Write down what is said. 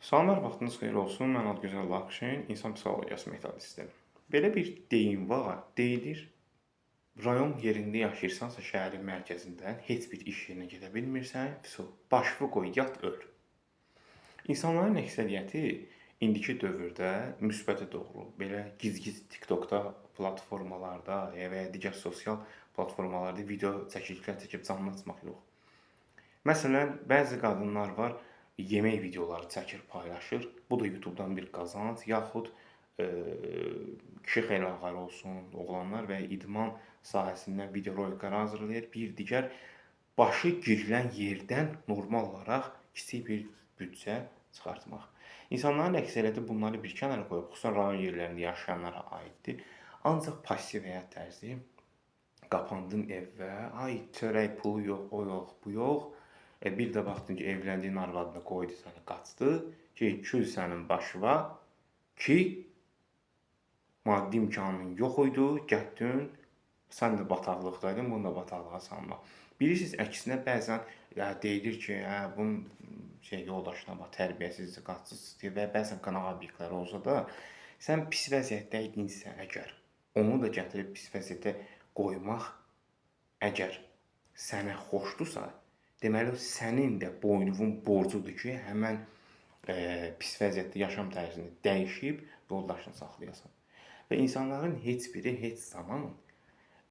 Salamlar, vaxtınız xeyir olsun. Mən Adgözəl Lakşin, insan psixologiyası metodisti. Belə bir deyim var. Deyilir, rayon yerində yaşayırsansa şəhərin mərkəzindən heç bir iş yerinə gedə bilmirsən, başını qoy, yat, öl. İnsanların əksəriyyəti indiki dövrdə müsbətə doğru, belə giz-giz TikTokda, platformalarda və ya digər sosial platformalarda video çəkilişlər çəkib canını açmaq yox. Məsələn, bəzi qadınlar var, yemək videoları çəkir, paylaşır. Bu da YouTube-dan bir qazanc, yaxud kişi xeyirxahlıq olsun, oğlanlar və idman sahəsindən videoroliklər hazırlayır. Bir digər başı girilən yerdən normal olaraq kiçik bir büdcə çıxartmaq. İnsanların əksəriyyəti bunları bir kənara qoyub, xüsusən rayon yerlərində yaşayanlara aiddir. Ancaq passiv həyat tərzi, qapandım evə, ay çörək pulu yox, o yox, bu yox. Bir də baxdın ki, evləndiyin arvadını qoydu səni, qaçdı ki, kül sənin başına ki, maddi imkanın yox idi, getdin, sən də bataqlıqdaydın, bunu da bataqlığa salmaq. Bilirsiniz, əksinə bəzən deyilir ki, bunun yoldaşına bax, tərbiyəsizdir, qaçsızdır və bəzən qanaq obyektləri olsa da, sən pis vəziyyətdə idinsə əgər, onu da gətirib pis vəziyyətə qoymaq əgər sənə xoşdursa, deməli, sənin də boynunun borcudur ki, həmən pis vəziyyətdə yaşam tərzini dəyişib yoldaşını saxlayasan. Və insanların heç biri heç zaman